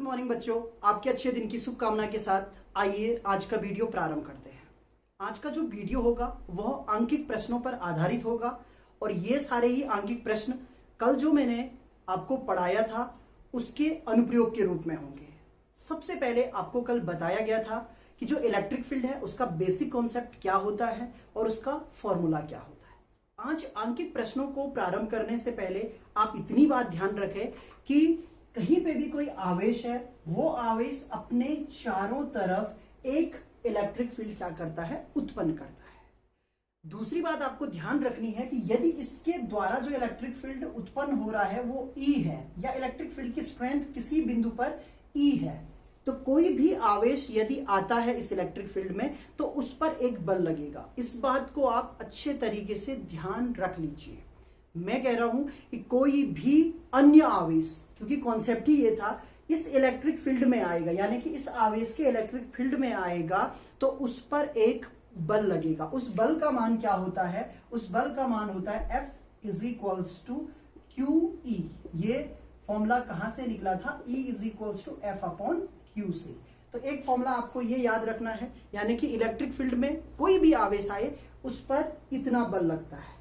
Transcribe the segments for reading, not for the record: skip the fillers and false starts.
Morning बच्चों, आपके अच्छे दिन की शुभकामना के साथ आइए आज का वीडियो प्रारंभ करते हैं। आज का जो वीडियो होगा वह आंकिक प्रश्नों पर आधारित होगा और ये सारे ही आंकिक प्रश्न कल जो मैंने आपको पढ़ाया था उसके अनुप्रयोग के रूप में होंगे। सबसे पहले आपको कल बताया गया था कि जो इलेक्ट्रिक फील्ड है उसका बेसिक कॉन्सेप्ट क्या होता है और उसका फॉर्मूला क्या होता है। आज आंकिक प्रश्नों को प्रारंभ करने से पहले आप इतनी बात ध्यान रखें कि कहीं पे भी कोई आवेश है, वो आवेश अपने चारों तरफ एक इलेक्ट्रिक फील्ड क्या करता है, उत्पन्न करता है। दूसरी बात आपको ध्यान रखनी है कि यदि इसके द्वारा जो इलेक्ट्रिक फील्ड उत्पन्न हो रहा है वो E है या इलेक्ट्रिक फील्ड की स्ट्रेंथ किसी बिंदु पर E है, तो कोई भी आवेश यदि आता है इस इलेक्ट्रिक फील्ड में तो उस पर एक बल लगेगा। इस बात को आप अच्छे तरीके से ध्यान रख लीजिए। मैं कह रहा हूं कि कोई भी अन्य आवेश, क्योंकि कॉन्सेप्ट ही ये था, इस इलेक्ट्रिक फील्ड में आएगा, यानी कि इस आवेश के इलेक्ट्रिक फील्ड में आएगा तो उस पर एक बल लगेगा। उस बल का मान क्या होता है? उस बल का मान होता है F is equals to QE। ये फॉर्मूला कहां से निकला था? E is equals to F upon Q से। तो एक फॉर्मूला आपको ये याद रखना है, यानी कि इलेक्ट्रिक फील्ड में कोई भी आवेश आए उस पर इतना बल लगता है,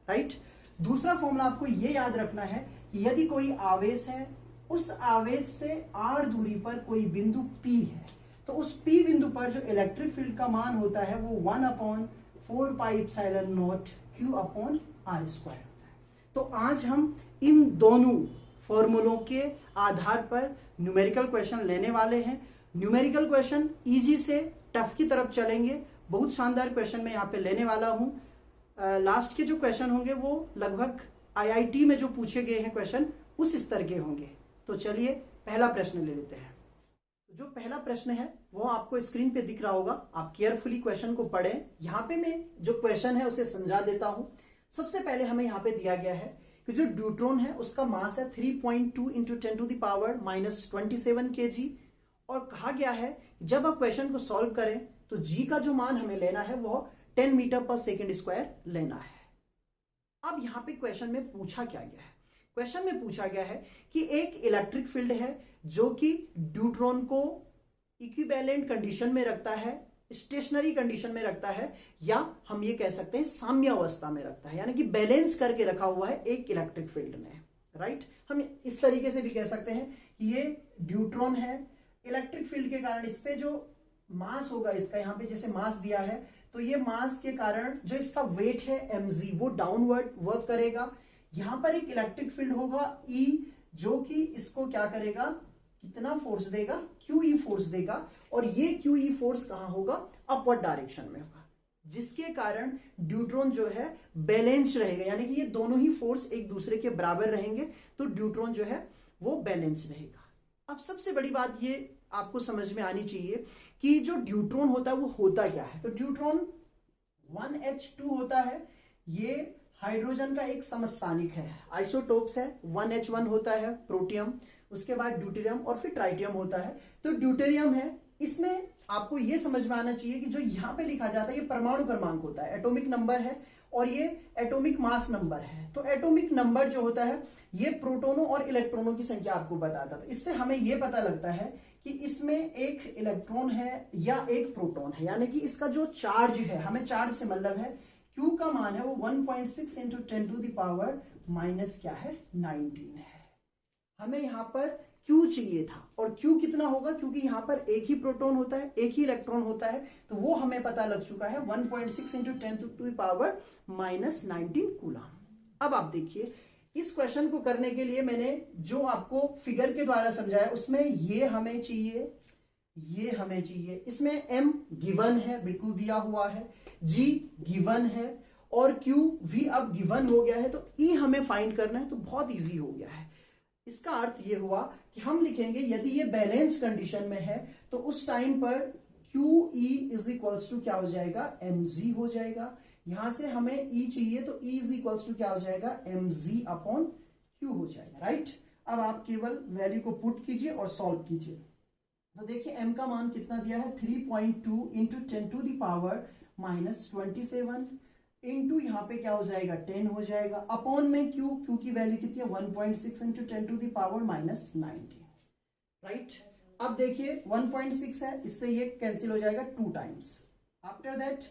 राइट। दूसरा फॉर्मूला आपको ये याद रखना है कि यदि कोई आवेश है, उस आवेश से r दूरी पर कोई बिंदु P है, तो उस P बिंदु पर जो इलेक्ट्रिक फील्ड का मान होता है वो 1 upon 4 pi epsilon not Q upon R square होता है। तो आज हम इन दोनों फॉर्मूलों के आधार पर न्यूमेरिकल क्वेश्चन लेने वाले हैं। न्यूमेरिकल क्वेश्चन इजी से टफ की तरफ चलेंगे। बहुत शानदार क्वेश्चन मैं यहाँ पे लेने वाला हूँ। लास्ट के जो क्वेश्चन होंगे वो लगभग IIT में जो पूछे गए हैं क्वेश्चन उस स्तर के होंगे। तो चलिए पहला प्रश्न ले लेते हैं। जो पहला प्रश्न है वो आपको स्क्रीन पे दिख रहा होगा, आप केयरफुली क्वेश्चन को पढ़ें। यहाँ पे मैं जो क्वेश्चन है उसे समझा देता हूं। सबसे पहले हमें यहाँ पे दिया गया है कि जो ड्यूट्रॉन है उसका मास है 3.2 into 10 to the power -27 kg और कहा गया है जब आप क्वेश्चन को सॉल्व करें तो जी का जो मान हमें लेना है वो 10 मीटर पर सेकेंड स्क्वायर लेना है। अब यहाँ पे क्वेश्चन में पूछा क्या गया है? क्वेश्चन में पूछा गया है कि एक इलेक्ट्रिक फील्ड है जो कि ड्यूट्रॉन को इक्विवेलेंट कंडीशन में रखता है, स्टेशनरी कंडीशन में रखता है, या हम ये कह सकते हैं साम्य अवस्था में रखता है, यानी कि बैलेंस करके रखा हुआ है एक इलेक्ट्रिक फील्ड ने, राइट। हम इस तरीके से भी कह सकते हैं कि ये ड्यूट्रॉन है, इलेक्ट्रिक फील्ड के कारण इस पे जो मास होगा इसका, यहाँ पे जैसे मास दिया है तो ये मास के कारण जो इसका वेट है mg वो डाउनवर्ड वर्क करेगा। यहां पर एक इलेक्ट्रिक फील्ड होगा E जो कि इसको क्या करेगा, कितना फोर्स देगा? QE फोर्स देगा, और ये QE फोर्स कहां होगा? अपवर्ड डायरेक्शन में होगा, जिसके कारण ड्यूट्रॉन जो है बैलेंस रहेगा, यानी कि ये दोनों ही फोर्स एक दूसरे के बराबर रहेंगे तो ड्यूट्रॉन जो है वो बैलेंस रहेगा। अब सबसे बड़ी बात ये आपको समझ में आनी चाहिए कि जो ड्यूट्रॉन होता है वो होता क्या है। तो ड्यूट्रॉन 1H2 होता है, ये हाइड्रोजन का एक समस्थानिक है, आइसोटोप्स है। 1H1 होता है प्रोटियम, उसके बाद ड्यूटेरियम और फिर ट्राइटियम होता है। तो ड्यूटेरियम है, इसमें आपको ये समझ में आना चाहिए कि जो यहाँ पे लिखा जाता है ये परमाणु क्रमांक होता है, एटॉमिक नंबर है, और ये एटॉमिक मास नंबर है। तो एटॉमिक नंबर जो होता है ये प्रोटोनों और इलेक्ट्रॉनों की संख्या आपको बताता है। तो इससे हमें ये पता लगता है कि इसमें एक इलेक्ट्रॉन है या एक प्रोटॉन है, यानी कि इसका जो चार्ज है, हमें चार्ज से मतलब है, Q का मान है वो 1.6 into 10 to the power minus क्या है, 19 है। हमें यहाँ पर Q चाहिए था, और Q कितना होगा? क्योंकि यहाँ पर एक ही प्रोटॉन होता है, एक ही इलेक्ट्रॉन होता है, तो वो हमें पता लग चुका है 1.6 into 10 to the power -19 coulomb. अब आप देखिए इस क्वेश्चन को करने के लिए मैंने जो आपको फिगर के द्वारा समझाया उसमें ये हमें चाहिए, ये हमें चाहिए, इसमें M गिवन है, बिल्कुल दिया हुआ है, G गिवन है, और Q भी अब गिवन हो गया है। तो E हमें फाइंड करना है, तो बहुत इजी हो गया है। इसका अर्थ ये हुआ कि हम लिखेंगे यदि ये बैलेंस कंडीशन में है तो उस टाइम पर QE इज इक्वल्स टू क्या हो जाएगा, mg हो जाएगा। यहां से हमें E चाहिए तो E इज इक्वल्स टू क्या हो जाएगा, mg अपॉन Q हो जाएगा, राइट। अब आप केवल वैल्यू को पुट कीजिए और सॉल्व कीजिए। तो देखिए M का मान कितना दिया है, 3.2 into 10 to the power -27 into यहाँ पे क्या हो जाएगा, 10 हो जाएगा, अपॉन में Q की वैल्यू कितनी है, 1.6 into 10 to the power -19, right. अब देखिए 1.6 है, इससे ये कैंसिल हो जाएगा 2 times. After that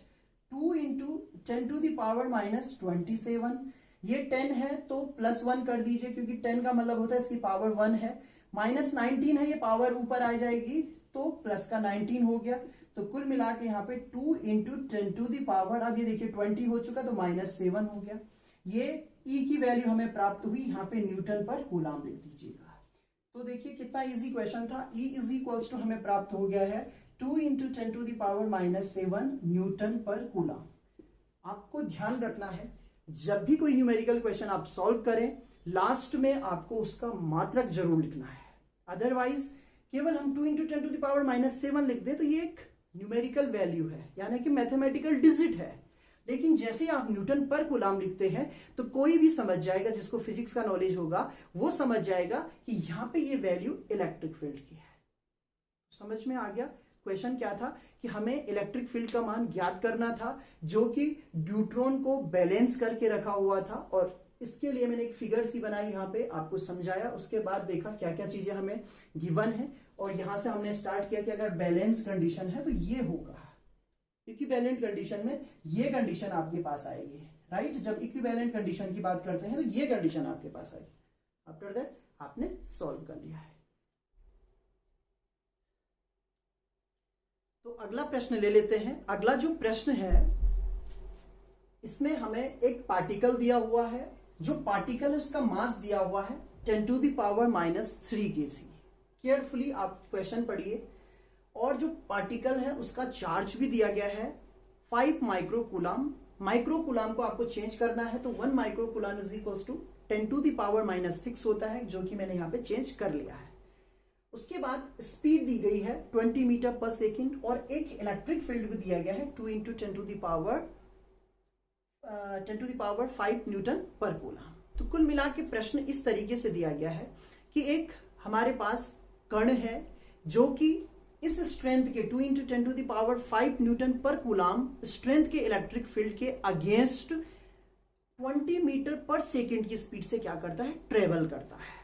2 into 10 to the power minus 27, ये 10 है तो +1 कर दीजिए, क्योंकि 10 का मतलब होता है इसकी पावर 1 है। -19 है, ये पावर ऊपर आ जाएगी तो प्लस का 19 हो गया। तो कुल मिला के यहाँ पे 2 इंटू 10 टू दी पावर, अब ये देखिए 20 हो चुका तो -7 हो गया। ये E की वैल्यू हमें प्राप्त हुई, यहाँ पे न्यूटन पर कूलाम लिख दीजिएगा। तो देखिए कितना इजी क्वेश्चन था। E इज इक्वल्स टू हमें प्राप्त हो गया है 2 into 10 to the power -7 newton per coulomb. आपको ध्यान रखना है, जब भी कोई न्यूमेरिकल क्वेश्चन आप सॉल्व करें, लास्ट में आपको उसका मात्रक जरूर लिखना है। अदरवाइज केवल हम 2 इंटू 10 टू दी पावर -7 लिख दे तो ये एक न्यूमेरिकल वैल्यू है, यानी कि मैथमेटिकल डिजिट है। लेकिन जैसे आप न्यूटन पर कूलाम लिखते हैं तो कोई भी समझ जाएगा, जिसको फिजिक्स का नॉलेज होगा वो समझ जाएगा कि यहां पे ये वैल्यू इलेक्ट्रिक फील्ड की है। समझ में आ गया? क्वेश्चन क्या था कि हमें इलेक्ट्रिक फील्ड का मान ज्ञात करना था, जो कि ड्यूट्रॉन को बैलेंस करके रखा हुआ था। और इसके लिए मैंने एक फिगर सी बनाई, यहाँ पे आपको समझाया। उसके बाद देखा क्या क्या चीजें हमें गिवन है, और यहां से हमने स्टार्ट किया कि अगर बैलेंस कंडीशन है तो ये होगा। इक्विवेलेंट कंडीशन में ये कंडीशन आपके पास आएगी, राइट। जब इक्विवेलेंट कंडीशन की बात करते हैं तो ये कंडीशन आपके पास आएगी। आफ्टर दैट आपने सॉल्व कर लिया है। तो अगला प्रश्न ले लेते हैं। अगला जो प्रश्न है, इसमें हमें एक पार्टिकल दिया हुआ है। जो पार्टिकल है उसका मास दिया हुआ है 10 to the power -3 kg। Carefully आप क्वेश्चन पढ़िए। और जो पार्टिकल है उसका चार्ज भी दिया गया है 5 माइक्रोकूलाम। माइक्रोकूलाम को आपको चेंज करना है, तो 1 microcoulomb is equals to 10 to the power -6 होता है, जो कि मैंने यहां पे चेंज कर लिया है। उसके बाद स्पीड दी गई है 20 मीटर पर सेकेंड, और एक इलेक्ट्रिक फील्ड भी दिया गया है 2 into 10 to the power 5 newton per coulomb. तो कुल मिला के प्रश्न इस तरीके से दिया गया है कि एक हमारे पास कण है जो कि इस स्ट्रेंथ के 2 into 10 to the power 5 newton per coulomb strength के इलेक्ट्रिक फील्ड के अगेंस्ट 20 मीटर पर सेकेंड की स्पीड से क्या करता है, ट्रेवल करता है,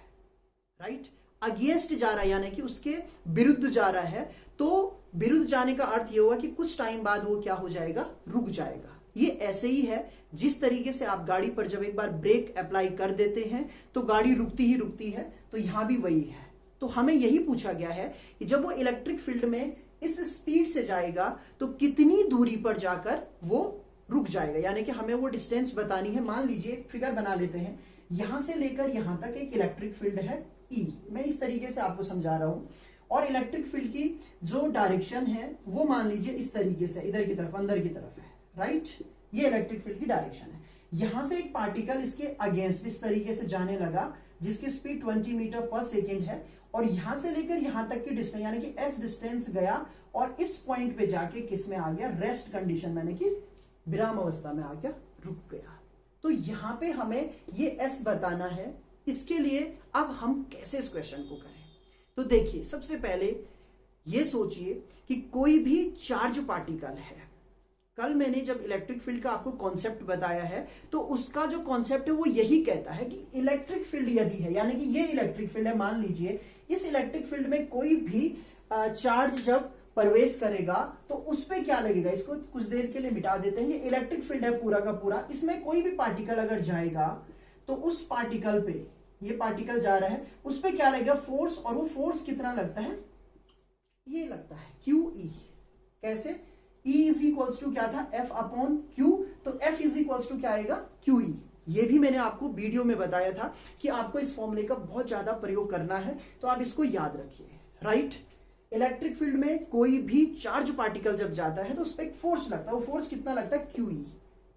राइट। अगेंस्ट जा रहा है, यानी कि उसके विरुद्ध जा रहा है। तो विरुद्ध जाने का अर्थ ये होगा कि कुछ टाइम बाद वो क्या हो जाएगा, रुक जाएगा। ये ऐसे ही है जिस तरीके से आप गाड़ी पर जब एक बार ब्रेक अप्लाई कर देते हैं तो गाड़ी रुकती ही रुकती है, तो यहां भी वही है। तो हमें यही पूछा गया है कि जब वो इलेक्ट्रिक फील्ड में इस स्पीड से जाएगा तो कितनी दूरी पर जाकर वो रुक जाएगा, यानी कि हमें वो डिस्टेंस बतानी है। मान लीजिए एक फिगर बना लेते हैं, यहां से लेकर यहां तक एक इलेक्ट्रिक फील्ड है E। मैं इस तरीके से आपको समझा रहा हूं, और इलेक्ट्रिक फील्ड की जो डायरेक्शन है वो मान लीजिए इस तरीके से इधर की तरफ, अंदर की तरफ है, राइट। ये इलेक्ट्रिक फील्ड की डायरेक्शन है। यहां से एक पार्टिकल इसके अगेंस्ट इस तरीके से जाने लगा, जिसकी स्पीड 20 मीटर पर सेकेंड है, और यहां से लेकर यहां तक की डिस्टेंस यानी कि s डिस्टेंस गया, और इस पॉइंट पे जाके किस में आ गया, रेस्ट कंडीशन, यानी कि विराम अवस्था में आकर रुक गया। तो यहां पे हमें ये s बताना है। इसके लिए अब हम कैसे इस क्वेश्चन को करें, तो देखिए सबसे पहले ये सोचिए कि कोई भी चार्ज पार्टिकल है। कल मैंने जब इलेक्ट्रिक फील्ड का आपको कॉन्सेप्ट बताया है तो उसका जो कॉन्सेप्ट है वो यही कहता है कि इलेक्ट्रिक फील्ड यदि है, यानी कि ये इलेक्ट्रिक फील्ड है, मान लीजिए इस इलेक्ट्रिक फील्ड में कोई भी चार्ज जब प्रवेश करेगा तो उस पे क्या लगेगा, इसको कुछ देर के लिए मिटा देते हैं। ये इलेक्ट्रिक फील्ड है पूरा का पूरा, इसमें कोई भी पार्टिकल अगर जाएगा तो उस पार्टिकल पे, ये पार्टिकल जा रहा है, उस पे क्या लगेगा, फोर्स। और वो फोर्स कितना लगता है, ये लगता है QE। कैसे, E इज इक्वल्स टू क्या था, F अपॉन Q, तो F इज इक्वल्स टू क्या आएगा, QE। ये भी मैंने आपको वीडियो में बताया था कि आपको इस फॉर्मूले का बहुत ज्यादा प्रयोग करना है, तो आप इसको याद रखिए, राइट। इलेक्ट्रिक फील्ड में कोई भी चार्ज पार्टिकल जब जाता है तो उस पर एक फोर्स लगता है, वो फोर्स कितना लगता है, QE।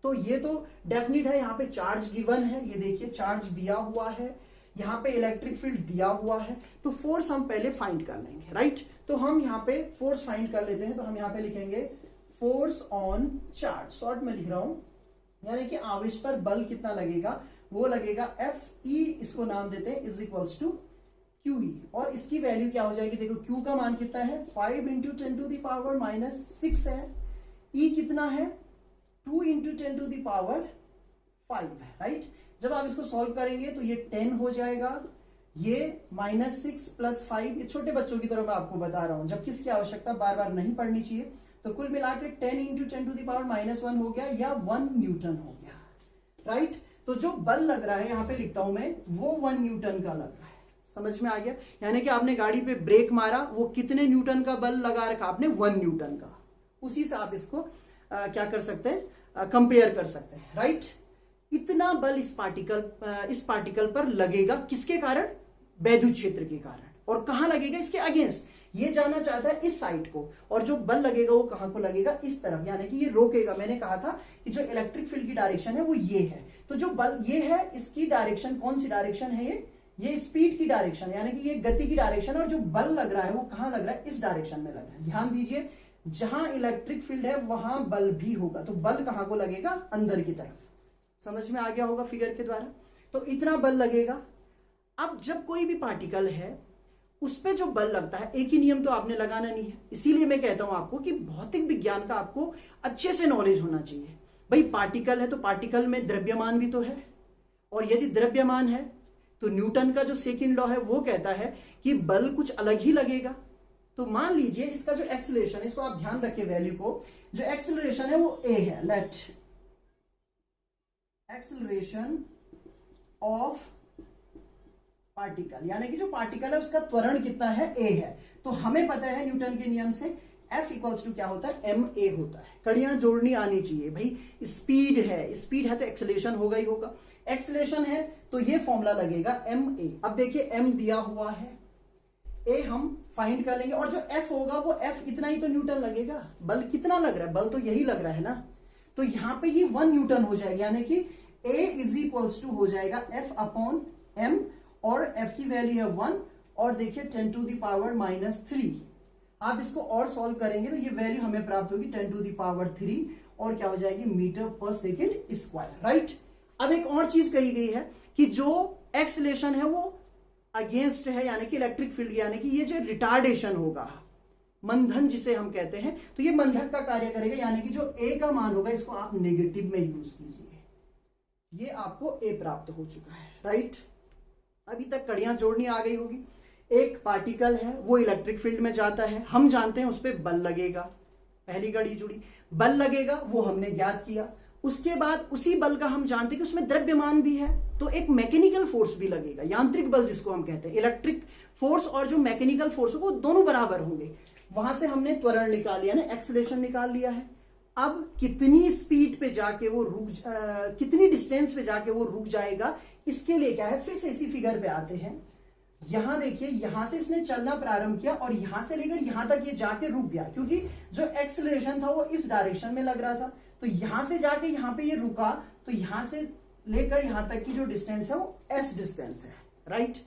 तो ये तो डेफिनेट है, यहाँ पे चार्ज गिवन है, ये देखिए चार्ज दिया हुआ है, यहाँ पे इलेक्ट्रिक फील्ड दिया हुआ है, तो फोर्स हम पहले फाइंड कर लेंगे, राइट। तो हम यहाँ पे फोर्स फाइंड कर लेते हैं, तो हम यहाँ पे लिखेंगे फोर्स ऑन चार्ज, शॉर्ट में लिख रहा हूं, यानी कि आवेश पर बल कितना लगेगा, वो लगेगा FE, इसको नाम देते हैं, इज इक्वल्स टू QE। और इसकी वैल्यू क्या हो जाएगी, देखो Q का मान कितना है, 5 इंटू 10 टू द पावर -6 है, E कितना है, 2 इंटू 10 टू द पावर 5 है, राइट। जब आप इसको सॉल्व करेंगे तो ये 10 हो जाएगा, ये -6 + 5, ये छोटे बच्चों की तरह मैं आपको बता रहा हूं, जब किसकी आवश्यकता बार बार नहीं पढ़नी चाहिए। तो कुल मिला के 10 × 10⁻⁻1 हो गया या 1 न्यूटन हो गया, राइट। तो जो बल लग रहा है, यहां पे लिखता हूं मैं, वो 1 न्यूटन का लग रहा है। समझ में आ गया? यानी कि आपने गाड़ी पे ब्रेक मारा, वो कितने न्यूटन का बल लगा रखा आपने? 1 न्यूटन का। उसी से आप इसको क्या कर सकते हैं, कंपेयर कर सकते हैं, राइट। इतना बल इस पार्टिकल पर लगेगा, किसके कारण? वैद्युत क्षेत्र के कारण। और कहां लगेगा? इसके अगेंस्ट। ये जानना चाहता है इस साइड को, और जो बल लगेगा वो कहां को लगेगा? इस तरफ, यानी कि ये रोकेगा। मैंने कहा था कि जो इलेक्ट्रिक फील्ड की डायरेक्शन है वो ये है, तो जो बल ये है, इसकी डायरेक्शन कौन सी डायरेक्शन है? ये स्पीड की डायरेक्शन, यानी कि ये गति की डायरेक्शन। और जो बल लग रहा है वो कहां लग रहा है? इस डायरेक्शन में लग रहा है। ध्यान दीजिए, जहां इलेक्ट्रिक फील्ड है वहां बल भी होगा, तो बल कहां को लगेगा? अंदर की तरफ। समझ में आ गया होगा फिगर के द्वारा। तो इतना बल लगेगा। अब जब कोई भी पार्टिकल है उस पे जो बल लगता है, एक ही नियम तो आपने लगाना नहीं है। इसीलिए मैं कहता हूं आपको कि भौतिक विज्ञान का आपको अच्छे से नॉलेज होना चाहिए। भाई पार्टिकल है तो पार्टिकल में द्रव्यमान भी तो है, और यदि द्रव्यमान है तो न्यूटन का जो सेकंड लॉ है वो कहता है कि बल कुछ अलग ही लगेगा। तो मान लीजिए इसका जो एक्सेलरेशन है, इसको आप ध्यान रखिए वैल्यू को, जो एक्सेलरेशन है वो a है। लेट एक्सेलरेशन ऑफ पार्टिकल, यानी कि जो पार्टिकल है उसका त्वरण कितना है? a है। तो हमें पता है न्यूटन के नियम से F = क्या होता है? ma होता है। कड़ियां जोड़नी आनी चाहिए भाई। स्पीड है तो एक्सेलरेशन होगा ही होगा। एक्सेलरेशन है तो ये फॉर्मूला लगेगा ma। अब देखिए m दिया हुआ है, a हम फाइंड कर लेंगे, और जो F होगा वो F इतना ही तो न्यूटन लगेगा। बल कितना लग रहा है? बल तो यही लग रहा है ना। तो यहां पे ये 1 न्यूटन हो जाएगा, यानी कि a = हो जाएगा F/m, और F की वैल्यू है 1, और देखिए 10⁻³ आप इसको और सॉल्व करेंगे तो ये वैल्यू हमें प्राप्त होगी 10⁻³ और क्या हो जाएगी? मीटर/सेकंड², राइट। अब एक और चीज कही गई है कि जो एक्सेलरेशन है वो अगेंस्ट है, यानी कि इलेक्ट्रिक फील्ड, यानी कि ये जो रिटार्डेशन होगा, मंधन जिसे हम कहते हैं, तो ये मंधक का कार्य करेगा, यानी कि जो a का मान होगा इसको आप नेगेटिव में यूज कीजिए। ये आपको a प्राप्त हो चुका है, राइट। अभी तक कड़ियां जोड़नी आ गई होगी। एक पार्टिकल है, वो इलेक्ट्रिक फील्ड में जाता है, हम जानते हैं उस पर बल लगेगा, पहली कड़ी जुड़ी। बल लगेगा वो हमने ज्ञात किया। उसके बाद उसी बल का हम जानते हैं कि उसमें द्रव्यमान भी है, तो एक मैकेनिकल फोर्स भी लगेगा, यांत्रिक बल जिसको हम कहते हैं। इलेक्ट्रिक फोर्स और जो मैकेनिकल फोर्स वो दोनों बराबर होंगे। वहां से हमने त्वरण निकाल लिया ना, एक्सेलरेशन निकाल लिया है। अब कितनी स्पीड पे जाके वो कितनी डिस्टेंस पे जाके वो रुक जाएगा, इसके लिए क्या है, फिर से इसी फिगर पे आते हैं। यहां देखिए, यहां से इसने चलना प्रारंभ किया और यहां से लेकर यहां तक ये जाके रुक गया, क्योंकि जो एक्सेलरेशन था वो इस डायरेक्शन में लग रहा था। तो यहां से जाके यहां पे ये रुका, तो यहां से लेकर यहां तक की जो डिस्टेंस है वो s डिस्टेंस है, राइट।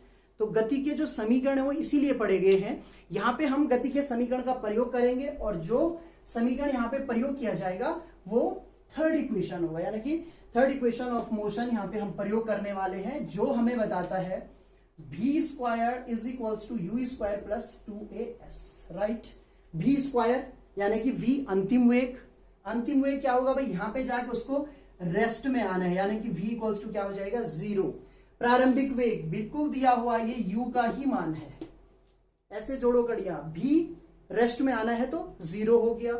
तो गति के जो समीकरण है वो इसीलिए पढ़े गए हैं। यहां पे हम गति के समीकरण का प्रयोग करेंगे, और जो समीकरण यहां पे प्रयोग किया जाएगा वो थर्ड इक्वेशन होगा, यानी कि थर्ड इक्वेशन ऑफ मोशन यहां पे हम प्रयोग करने वाले हैं, जो हमें बताता है v² = u² + 2as, right. v² यानी कि v अंतिम वेग। अंतिम वेग क्या होगा भाई? यहां पे जाके उसको रेस्ट में आना है, यानी कि v = क्या हो जाएगा? 0। प्रारंभिक वेग बिल्कुल दिया हुआ, ये u का ही मान है। ऐसे जोड़ो कड़िया, v रेस्ट में आना है तो 0 हो गया,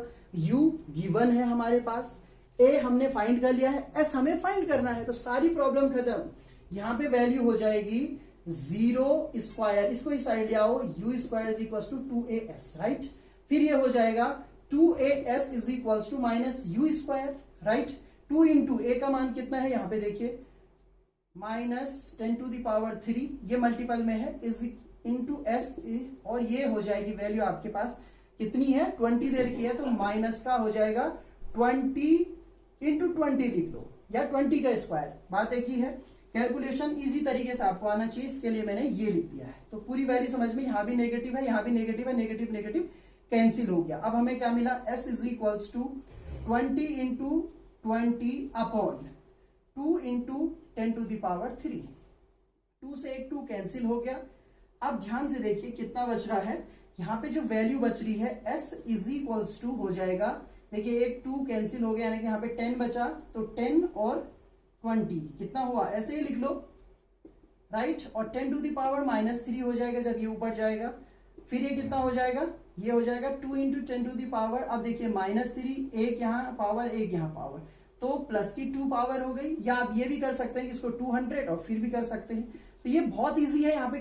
u गिवन है हमारे पास, a हमने फाइंड कर लिया है, s हमें फाइंड करना है। तो सारी प्रॉब्लम खत्म। यहां पे वैल्यू हो जाएगी 0², इसको इस साइड ले आओ, u² = 2as, राइट। फिर ये हो जाएगा 2as = -u², राइट। 2 × a का मान कितना है? यहां पे देखिए -10⁻³ ये मल्टीपल में है, इज इंटू s, और ये हो जाएगी वैल्यू आपके पास कितनी है? 20 देर की है, तो माइनस का हो जाएगा 20 × 20 लिख लो, या 20 का स्क्वायर। बात एक ही है, कैलकुलेशन इजी तरीके से आपको आना चाहिए, इसके लिए मैंने ये लिख दिया है। तो पूरी वैल्यू समझ में, यहां भी नेगेटिव है, यहां भी नेगेटिव है, नेगेटिव नेगेटिव कैंसिल हो गया। अब हमें क्या मिला? s = 20 × 20 अपॉन 2 × 10⁻³ 2 से एक 2 कैंसिल हो गया। अब ध्यान से देखिए कितना बच रहा है, यहां पे जो वैल्यू बच रही है s = हो जाएगा, देखिए एक 2 कैंसिल हो गया, यानी कि यहाँ पे 10 बचा, तो 10 और 20 कितना हुआ? ऐसे ही लिख लो, राइट, और 10 टू द पावर -3 हो जाएगा जब ये ऊपर जाएगा। फिर ये कितना हो जाएगा, ये हो जाएगा 2 इंटू 10 टू द पावर, अब देखिए -3, एक यहाँ पावर एक यहाँ पावर, तो प्लस की 2 पावर हो गई। या आप ये भी कर सकते हैं कि इसको 200 और फिर भी कर सकते हैं। तो ये बहुत ईजी है, यहाँ पे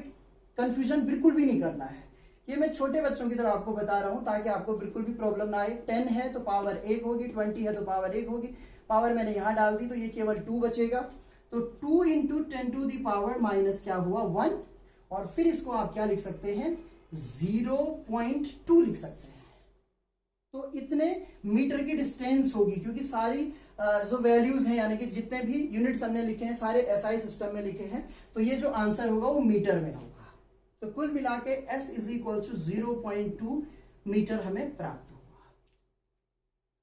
कंफ्यूजन बिल्कुल भी नहीं करना है। ये मैं छोटे बच्चों की तरह आपको बता रहा हूं ताकि आपको बिल्कुल भी प्रॉब्लम ना आए। 10 है तो पावर 1 होगी, 20 है तो पावर 1 होगी, पावर मैंने यहां डाल दी तो ये केवल 2 बचेगा। तो 2 into 10 to the power minus क्या हुआ 1, और फिर इसको आप क्या लिख सकते हैं 0.2 लिख सकते हैं। तो इतने मीटर की डिस्टेंस होगी, क्योंकि सारी जो वैल्यूज हैं यानी कि जितने भी यूनिट्स हमने लिखे हैं सारे एसआई सिस्टम में लिखे हैं, तो ये जो आंसर होगा वो मीटर में होगा। तो कुल मिला के S is equal to 0.2 metre हमें प्राप्त होगा।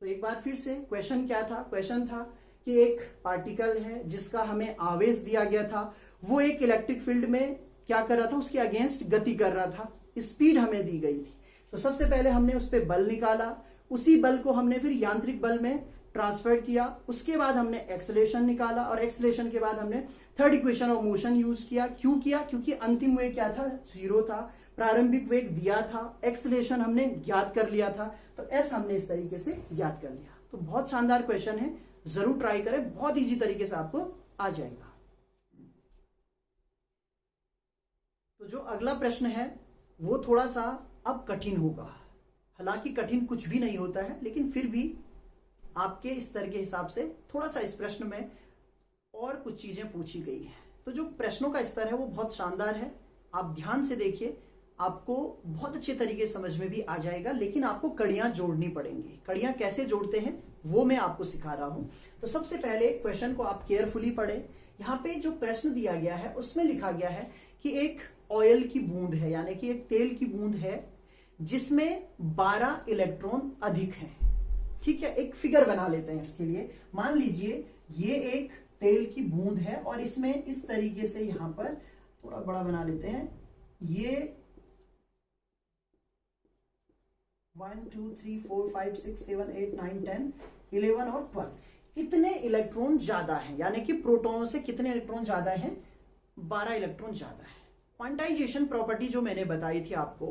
तो एक बार फिर से क्वेश्चन क्या था, क्वेश्चन था कि एक पार्टिकल है जिसका हमें आवेश दिया गया था, वो एक इलेक्ट्रिक फील्ड में क्या कर रहा था, उसके अगेंस्ट गति कर रहा था, स्पीड हमें दी गई थी। तो सबसे पहले हमने उस पर बल निकाला, उसी बल को हमने फिर यांत्रिक बल में ट्रांसफर किया, उसके बाद हमने एक्सेलरेशन निकाला, और एक्सेलरेशन के बाद हमने third equation of motion use किया। क्यों किया, क्योंकि अंतिम वेग क्या था 0 था, प्रारंभिक वेग दिया था, एक्सेलरेशन हमने ज्ञात कर लिया था, तो एस हमने इस तरीके से ज्ञात कर लिया। तो बहुत शानदार क्वेश्चन है, जरूर ट्राई करें, बहुत इजी तरीके से आपको आ जाएगा। तो जो अगला प्रश्न है वो थोड़ा सा अब कठिन होगा। हालांकि कठिन कुछ भी नहीं होता है, लेकिन फिर भी आपके स्तर के हिसाब से थोड़ा सा इस प्रश्न में और कुछ चीजें पूछी गई है। तो जो प्रश्नों का स्तर है वो बहुत शानदार है, आप ध्यान से देखिए, आपको बहुत अच्छे तरीके से समझ में भी आ जाएगा। लेकिन आपको कड़ियां जोड़नी पड़ेंगी। कड़ियां कैसे जोड़ते हैं वो मैं आपको सिखा रहा हूं। तो सबसे पहले क्वेश्चन को आप केयरफुली पढ़ें। यहाँ पे जो प्रश्न दिया गया है उसमें लिखा गया है कि एक ऑयल की बूंद है, यानी कि एक तेल की बूंद है जिसमें 12 इलेक्ट्रॉन अधिक हैं। ठीक है, एक फिगर बना लेते हैं इसके लिए। मान लीजिए ये एक तेल की बूंद है और इसमें इस तरीके से यहां पर थोड़ा बड़ा बना लेते हैं, ये 1 2 3 4 5 6 7 8 9 10 11 और 12 इतने इलेक्ट्रॉन ज्यादा हैं, यानी कि प्रोटॉनों से कितने इलेक्ट्रॉन ज्यादा हैं 12 इलेक्ट्रॉन ज्यादा है। क्वांटाइजेशन प्रॉपर्टी जो मैंने बताई थी आपको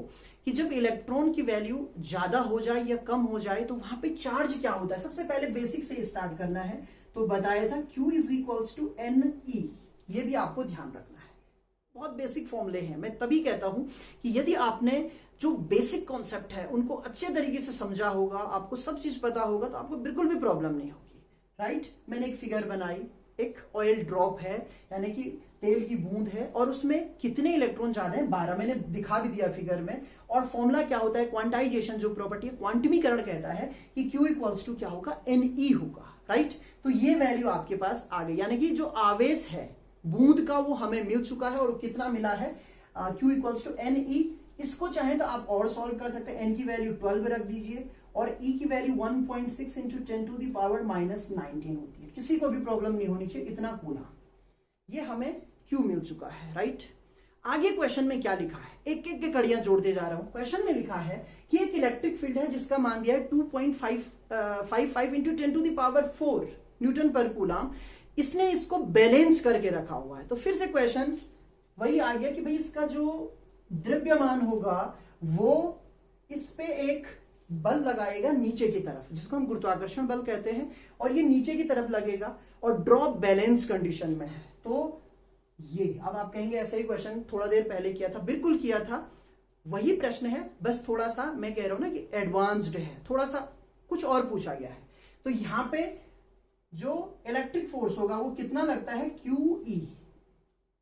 कि जब इलेक्ट्रॉन की वैल्यू ज्यादा हो जाए या कम हो जाए तो वहां पे चार्ज क्या होता है, सबसे पहले बेसिक से स्टार्ट करना है। तो बताया था Q is equals to NE, ये भी आपको ध्यान रखना है। बहुत बेसिक फॉर्मूले हैं, मैं तभी कहता हूं कि यदि आपने जो बेसिक कॉन्सेप्ट है उनको अच्छे तरीके से समझा होगा, आपको सब चीज पता होगा, तो आपको बिल्कुल भी प्रॉब्लम नहीं होगी। राइट, मैंने एक फिगर बनाई, एक ऑयल ड्रॉप है यानी कि तेल की बूंद है और उसमें कितने इलेक्ट्रॉन ज्यादा है 12, मैंने दिखा भी दिया फिगर में। और फॉर्मूला क्या होता है, क्वांटाइजेशन जो प्रॉपर्टी है, क्वांटमीकरण कहता है कि Q इक्वल्स टू क्या होगा NE होगा। राइट, तो ये वैल्यू आपके पास आ गई, यानी कि जो आवेश है बूंद का वो हमें मिल चुका है। और कितना मिला है Q इक्वल्स टू NE। इसको चाहे तो आप और सॉल्व कर सकते हैं, N की वैल्यू 12 रख दीजिए और E की value 1.6 into 10 to the power -19 होती है। किसी को भी प्रॉब्लम नहीं होनी चाहिए, इतना कूना ये हमें Q मिल चुका है। राइट, आगे क्वेश्चन में क्या लिखा है, एक एक के कड़ियां जोड़ते जा रहा हूं। क्वेश्चन में लिखा है कि एक इलेक्ट्रिक फील्ड है जिसका मान दिया है 2.55 into 10 to the power 4 newton per coulomb. इसने इसको बैलेंस करके रखा हुआ है। तो फिर से क्वेश्चन वही आ गया कि भाई इसका जो द्रव्यमान होगा वो इस पे एक बल लगाएगा नीचे की तरफ, जिसको हम गुरुत्वाकर्षण बल कहते हैं, और ये नीचे की तरफ लगेगा और ड्रॉप बैलेंस कंडीशन में है। तो ये अब आप कहेंगे ऐसा ही क्वेश्चन थोड़ा देर पहले किया था, बिल्कुल किया था, वही प्रश्न है, बस थोड़ा सा मैं कह रहा हूं ना कि एडवांस्ड है, थोड़ा सा कुछ और पूछा गया है। तो यहां पे जो इलेक्ट्रिक फोर्स होगा वो कितना लगता है QE,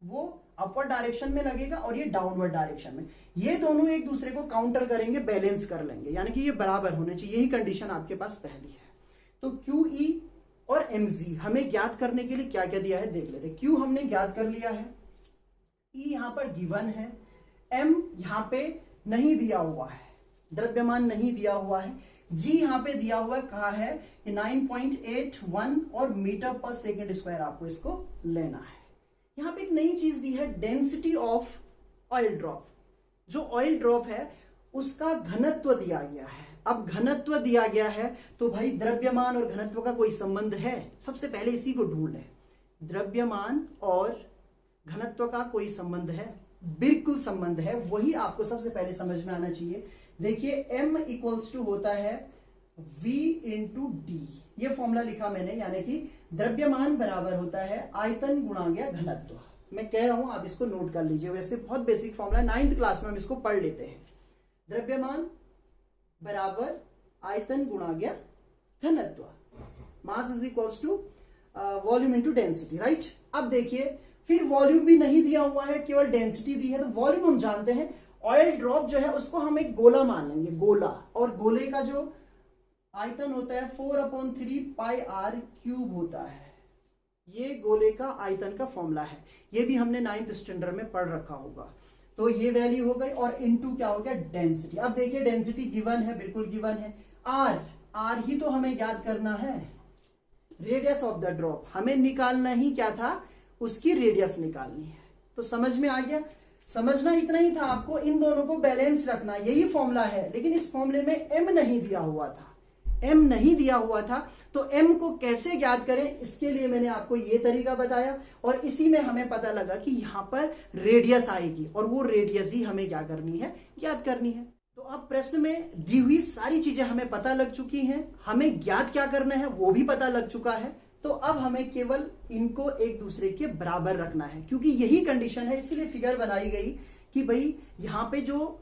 वो अपवर्ड डायरेक्शन में लगेगा और ये डाउनवर्ड डायरेक्शन में। ये दोनों एक दूसरे को काउंटर करेंगे, बैलेंस कर लेंगे, यानी कि ये बराबर होने चाहिए। यही कंडीशन आपके पास पहली है। तो QE और mg हमें ज्ञात करने के लिए क्या क्या दिया है देख लेते हैं। Q हमने ज्ञात कर लिया है, E यहां पर गिवन है, M यहां पे नहीं दिया हुआ है, द्रव्यमान नहीं दिया हुआ है, G यहां पे दिया हुआ कहा है 9.81 और मीटर पर सेकेंड स्क्वायर आपको इसको लेना है। यहां पे एक नई चीज दी है, डेंसिटी ऑफ ऑयल ड्रॉप। जो ऑयल ड्रॉप है उसका घनत्व दिया गया है। अब घनत्व दिया गया है तो भाई द्रव्यमान और घनत्व का कोई संबंध है, सबसे पहले इसी को ढूंढ लें। द्रव्यमान और घनत्व का कोई संबंध है? बिल्कुल संबंध है, वही आपको सबसे पहले समझ में आना चाहिए। देखिए m इक्वल्स टू होता है v इंटू डी, ये फॉर्मूला लिखा मैंने, यानी कि द्रव्यमान बराबर होता है आयतन गुणा गया घनत्व। मैं कह रहा हूं आप इसको नोट कर लीजिए, वैसे बहुत बेसिक फॉर्मूला, 9th क्लास में हम इसको पढ़ लेते हैं। द्रव्यमान बराबर आयतन गुणा गया घनत्व, mass is equals to volume into density, right. अब देखिए फिर वॉल्यूम भी नहीं दिया हुआ है, केवल डेंसिटी दी है, तो वॉल्यूम हम जानते हैं। ऑयल ड्रॉप जो है उसको हम एक गोला मान लेंगे, गोला, और गोले का जो आयतन होता है 4/3 पाई आर क्यूब होता है। ये गोले का आयतन का फॉर्मूला है, ये भी हमने 9th स्टैंडर्ड में पढ़ रखा होगा। तो ये वैल्यू हो गई, और इनटू क्या हो गया, डेंसिटी। अब देखिए डेंसिटी गिवन है, बिल्कुल गिवन है। आर ही तो हमें याद करना है, रेडियस ऑफ द ड्रॉप हमें निकालना ही क्या था, उसकी रेडियस निकालनी है। तो समझ में आ गया, समझना इतना ही था आपको, इन दोनों को बैलेंस रखना, यही फॉर्मूला है। लेकिन इस फॉर्मूले में m नहीं दिया हुआ था, m नहीं दिया हुआ था, तो m को कैसे ज्ञात करें, इसके लिए मैंने आपको ये तरीका बताया, और इसी में हमें पता लगा कि यहां पर रेडियस आएगी, और वो रेडियस ही हमें क्या करनी है, ज्ञात करनी है। तो अब प्रश्न में दी हुई सारी चीजें हमें पता लग चुकी हैं, हमें ज्ञात क्या करना है वो भी पता लग चुका है। तो अब हमें केवल इनको एक दूसरे के बराबर रखना है, क्योंकि यही कंडीशन है, इसीलिए फिगर बनाई गई कि भाई यहां पे जो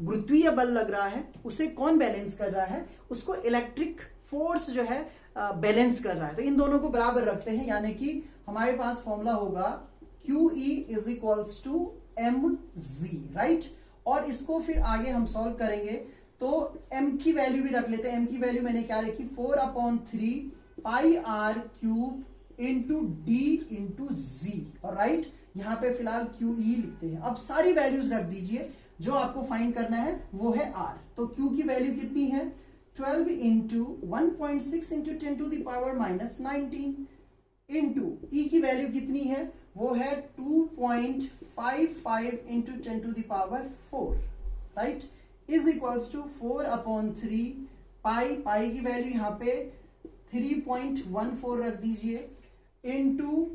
गुरुत्वीय बल लग रहा है उसे कौन बैलेंस कर रहा है, उसको इलेक्ट्रिक फोर्स जो है बैलेंस कर रहा है। तो इन दोनों को बराबर रखते हैं, यानी कि हमारे पास फॉर्मूला होगा QE is equals to mg, right. और इसको फिर आगे हम सॉल्व करेंगे, तो m की वैल्यू भी रख लेते हैं। m की वैल्यू मैंने क्या लिखी, 4/3 pi R cube into D into G, और राइट यहां पे फिलहाल QE लिखते हैं। अब सारी वैल्यूज रख दीजिए, जो आपको फाइंड करना है वो है r। तो Q की वैल्यू कितनी है, 12 into 1.6 into 10 to the power minus 19 into E की वैल्यू कितनी है, वो है 2.55 into 10 to the power 4, right, is equals to 4/3 pi की वैल्यू यहाँ पे 3.14 रख दीजिए, इंटू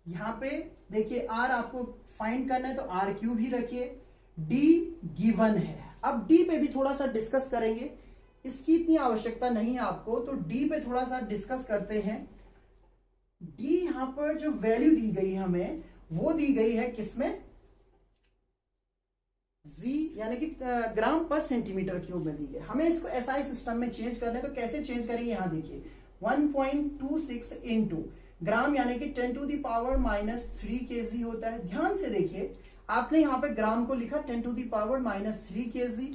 यहाँ पे देखिए r आपको फाइंड करना है, तो r क्यूब ही रखिए, d गिवन है। अब d पे भी थोड़ा सा डिस्कस करेंगे, इसकी इतनी आवश्यकता नहीं है आपको, तो d पे थोड़ा सा डिस्कस करते हैं। d यहां पर जो वैल्यू दी गई हमें, वो दी गई है किसमें, g, यानी कि ग्राम पर सेंटीमीटर क्यूब में दी गई। हमें इसको SI सिस्टम में चेंज करना है, तो कैसे चेंज करेंगे, यहां देखिए 1.26 इंटू ग्राम, यानी कि 10 to the power minus 3 kg होता है। ध्यान से देखिए, आपने यहां पे ग्राम को लिखा 10 to the power minus 3 kg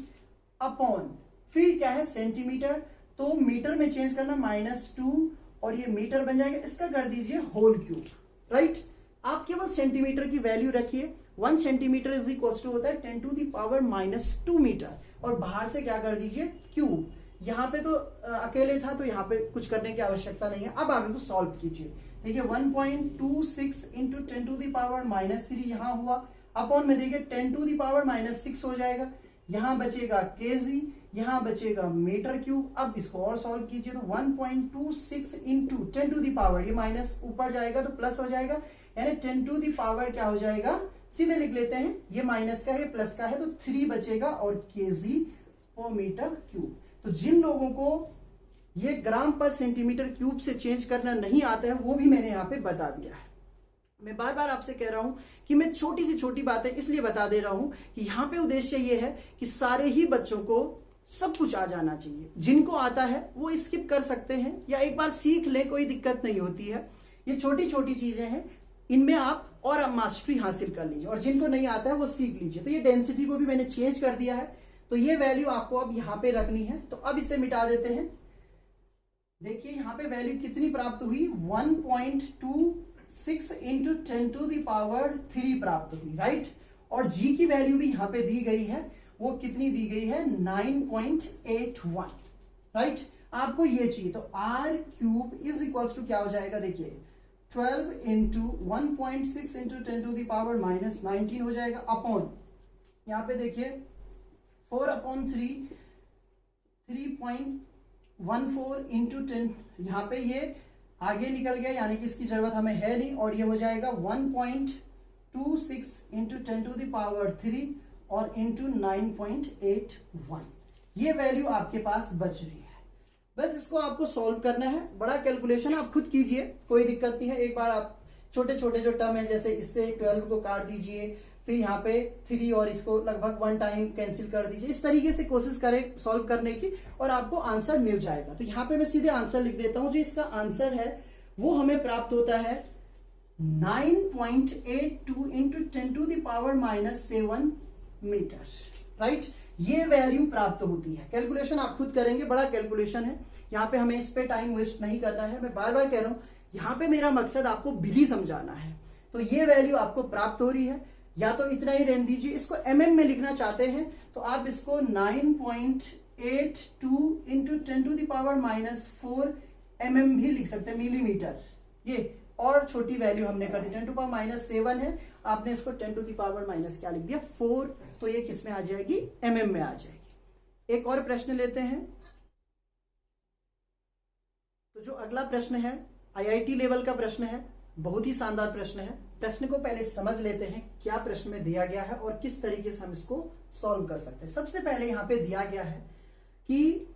upon, फिर क्या है सेंटीमीटर, तो मीटर में चेंज करना -2, और ये मीटर बन जाएगा, इसका कर दीजिए होल क्यूब, राइट। आप केवल सेंटीमीटर की वैल्यू रखिए, 1 सेंटीमीटर इज इक्वल टू होता है 10 टू द पावर -2 मीटर, और बाहर से क्या कर दीजिए क्यूब। यहाँ पे तो अकेले था, तो यहाँ पे कुछ करने की आवश्यकता नहीं है। अब आप इनको सॉल्व कीजिए, देखिए 1.26 इंटू 10 टू द पावर -3 यहाँ हुआ, अपॉन में देखिए 10 टू द पावर -6 हो जाएगा, यहां बचेगा केजी, यहां बचेगा मीटर क्यूब। अब इसको और सॉल्व कीजिए, तो 1.26 इंटू 10 टू द पावर, ये माइनस ऊपर जाएगा तो प्लस हो जाएगा, यानी 10 टू द पावर क्या हो जाएगा, सीधे लिख लेते हैं, ये माइनस का है प्लस का है, तो 3 बचेगा, और केजी पर मीटर क्यूब। तो जिन लोगों को ये ग्राम पर सेंटीमीटर क्यूब से चेंज करना नहीं आता है, वो भी मैंने यहाँ पे बता दिया है। मैं बार बार आपसे कह रहा हूं कि मैं छोटी सी छोटी बातें इसलिए बता दे रहा हूं कि यहाँ पे उद्देश्य ये है कि सारे ही बच्चों को सब कुछ आ जाना चाहिए। जिनको आता है वो स्किप कर सकते हैं या एक बार सीख ले, कोई दिक्कत नहीं होती है। ये छोटी छोटी चीजें हैं, इनमें आप और मास्टरी हासिल कर लीजिए, और जिनको नहीं आता है वो सीख लीजिए। तो ये डेंसिटी को भी मैंने चेंज कर दिया है, तो ये वैल्यू आपको अब यहाँ पे रखनी है। तो अब इसे मिटा देते हैं, देखिए यहाँ पे वैल्यू कितनी प्राप्त हुई, 1.26 इंटू 10 टू द पावर 3 प्राप्त हुई, राइट। और जी की वैल्यू भी यहाँ पे दी गई है, वो कितनी दी गई है, 9.81, राइट। आपको ये चाहिए, तो R cube is equals to क्या हो जाएगा, देखिए 12 into 1.6 into 10 to the power -19 हो जाएगा, अपॉन यहाँ पे देखिए 4/3 3.14 इंटू 10, यहाँ पे ये आगे निकल गया, यानी कि इसकी जरूरत हमें है नहीं, और ये हो जाएगा 1.26 26 इंटू 10⁻³ और इंटू 9.81, ये वैल्यू आपके पास बच रही है। बस इसको आपको सॉल्व करना है, बड़ा कैलकुलेशन आप खुद कीजिए, कोई दिक्कत नहीं है। एक बार आप छोटे छोटे जो टर्म है, जैसे इससे 12 को काट दीजिए, फिर यहाँ पे 3 और इसको लगभग 1 टाइम कैंसिल कर दीजिए। इस तरीके से कोशिश करें सॉल्व करने की और आपको आंसर मिल जाएगा। तो यहाँ पे मैं सीधे आंसर लिख देता हूं। जो इसका आंसर है वो हमें प्राप्त होता है 9.82 इंटू 10⁻⁻7 मीटर, राइट। ये वैल्यू प्राप्त होती है। कैलकुलेशन आप खुद करेंगे, बड़ा कैलकुलेशन है, यहाँ पे हमें इस पे टाइम वेस्ट नहीं करना है। मैं बार बार कह रहा हूं, यहाँ पे मेरा मकसद आपको विधि समझाना है। तो ये वैल्यू आपको प्राप्त हो रही है, या तो इतना ही रहने दीजिए। इसको mm में लिखना चाहते हैं तो आप इसको 9.82 इंटू 10⁻⁻4 mm भी लिख सकते हैं, मिलीमीटर। ये और छोटी वैल्यू हमने कर दी, 10⁻⁻7 है, आपने इसको 10⁻⁻ क्या लिख दिया 4, तो ये किस में आ जाएगी, mm में आ जाएगी। एक और प्रश्न लेते हैं। तो जो अगला प्रश्न है IIT लेवल का प्रश्न है, बहुत ही शानदार प्रश्न है। प्रश्न को पहले समझ लेते हैं, क्या प्रश्न में दिया गया है और किस तरीके से हम इसको सॉल्व कर सकते हैं। सबसे पहले यहाँ पे दिया गया है कि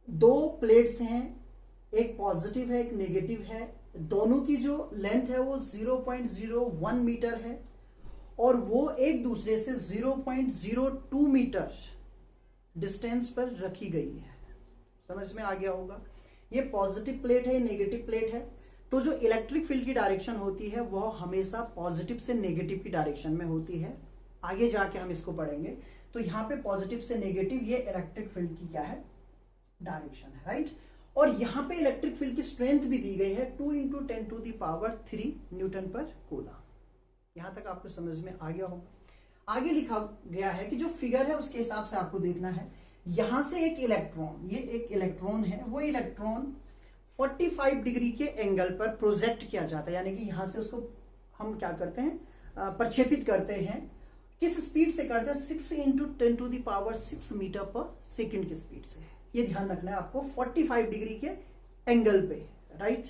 2 प्लेट्स हैं, एक पॉजिटिव है एक नेगेटिव है, दोनों की जो लेंथ है वो 0.01 मीटर है और वो एक दूसरे से 0.02 मीटर डिस्टेंस पर रखी गई है। समझ में आ गया होगा। ये पॉजिटिव प्लेट है, नेगेटिव प्लेट है। तो जो इलेक्ट्रिक फील्ड की डायरेक्शन होती है वह हमेशा पॉजिटिव से नेगेटिव की डायरेक्शन में होती है। आगे जाके हम इसको पढ़ेंगे। तो यहाँ पे पॉजिटिव से नेगेटिव, ये इलेक्ट्रिक फील्ड की क्या है, डायरेक्शन है, राइट। और यहाँ पे इलेक्ट्रिक फील्ड की स्ट्रेंथ भी दी गई है 2 इंटू 10⁻³ न्यूटन पर कूलम। यहां तक आपको समझ में आ गया होगा। आगे लिखा गया है कि जो फिगर है उसके हिसाब से आपको देखना है। यहां से एक इलेक्ट्रॉन, ये एक इलेक्ट्रॉन है, वो इलेक्ट्रॉन 45 डिग्री के एंगल पर प्रोजेक्ट किया जाता है, यानी कि यहां से उसको हम क्या करते हैं, प्रक्षेपित करते हैं। किस स्पीड से करते हैं, 6 इंटू 10⁻6 मीटर पर सेकेंड की स्पीड से। ये ध्यान रखना है आपको, 45 डिग्री के एंगल पे, राइट।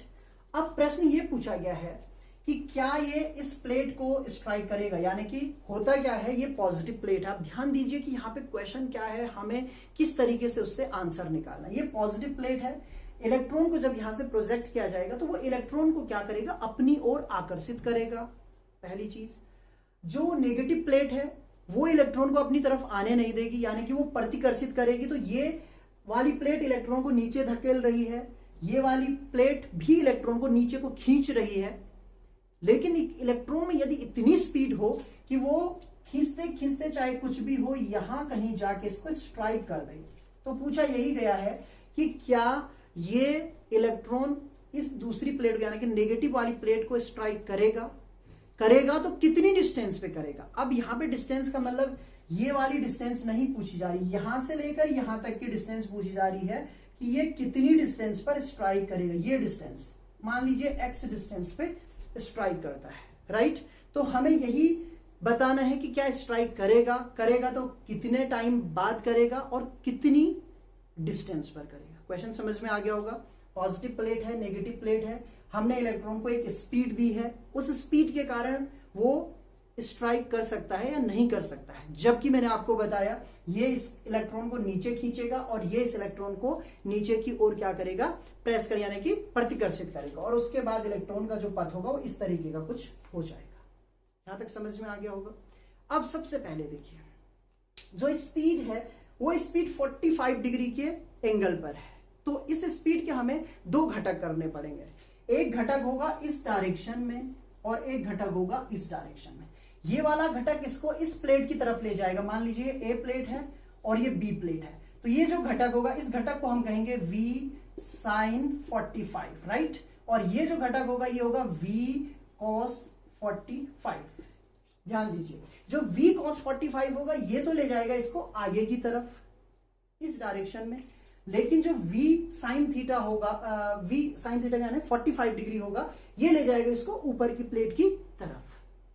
अब प्रश्न ये पूछा गया है कि क्या ये इस प्लेट को स्ट्राइक करेगा, यानी कि होता क्या है, ये पॉजिटिव प्लेट है। आप ध्यान दीजिए कि यहाँ पे क्वेश्चन क्या है, हमें किस तरीके से उससे आंसर निकालना है। ये पॉजिटिव प्लेट है, इलेक्ट्रॉन को जब यहां से प्रोजेक्ट किया जाएगा तो वो इलेक्ट्रॉन को क्या करेगा, अपनी ओर आकर्षित करेगा, पहली चीज। जो नेगेटिव प्लेट है वो इलेक्ट्रॉन को अपनी तरफ आने नहीं देगी, यानी कि वो प्रतिकर्षित करेगी। तो ये वाली प्लेट इलेक्ट्रॉन को नीचे धकेल रही है, ये वाली प्लेट भी इलेक्ट्रॉन को नीचे को खींच रही है। लेकिन इलेक्ट्रॉन में यदि इतनी स्पीड हो कि वो खींचते खींचते चाहे कुछ भी हो, यहां कहीं जाके इसको स्ट्राइक कर दे। तो पूछा यही गया है कि क्या ये इलेक्ट्रॉन इस दूसरी प्लेट को, यानी कि नेगेटिव वाली प्लेट को स्ट्राइक करेगा तो कितनी डिस्टेंस पे करेगा। अब यहां पे डिस्टेंस का मतलब ये वाली डिस्टेंस नहीं पूछी जा रही, यहां से लेकर यहां तक की डिस्टेंस पूछी जा रही है कि ये कितनी डिस्टेंस पर स्ट्राइक करेगा। ये डिस्टेंस मान लीजिए x डिस्टेंस पे स्ट्राइक करता है, राइट। तो हमें यही बताना है कि क्या स्ट्राइक करेगा तो कितने टाइम बाद करेगा और कितनी डिस्टेंस पर करेगा। क्वेश्चन समझ में आ गया होगा। पॉजिटिव प्लेट है, नेगेटिव प्लेट है, हमने इलेक्ट्रॉन को एक स्पीड दी है, उस स्पीड के कारण वो स्ट्राइक कर सकता है या नहीं कर सकता है। जबकि मैंने आपको बताया ये इस इलेक्ट्रॉन को नीचे खींचेगा और ये इस इलेक्ट्रॉन को नीचे की ओर क्या करेगा, प्रेस कर, यानी कि प्रतिकर्षित करेगा। और उसके बाद इलेक्ट्रॉन का जो पथ होगा वो इस तरीके का कुछ हो जाएगा। यहां तक समझ में आ गया होगा। अब सबसे पहले देखिए, जो स्पीड है वो स्पीड 45 डिग्री के एंगल पर है। तो इस स्पीड के हमें 2 घटक करने पड़ेंगे। एक घटक होगा इस डायरेक्शन में और एक घटक होगा इस डायरेक्शन में। ये वाला घटक इसको इस प्लेट की तरफ ले जाएगा। मान लीजिए ए प्लेट है और ये बी प्लेट है, तो ये जो घटक होगा इस घटक को हम कहेंगे v sin 45, राइट। और ये जो घटक होगा ये होगा v cos 45। ध्यान दीजिए, जो v cos 45 होगा ये तो ले जाएगा इसको आगे की तरफ इस डायरेक्शन में, लेकिन जो v sin थीटा होगा, v sin थीटा यानी 45 डिग्री होगा, ये ले जाएगा इसको ऊपर की प्लेट की तरफ।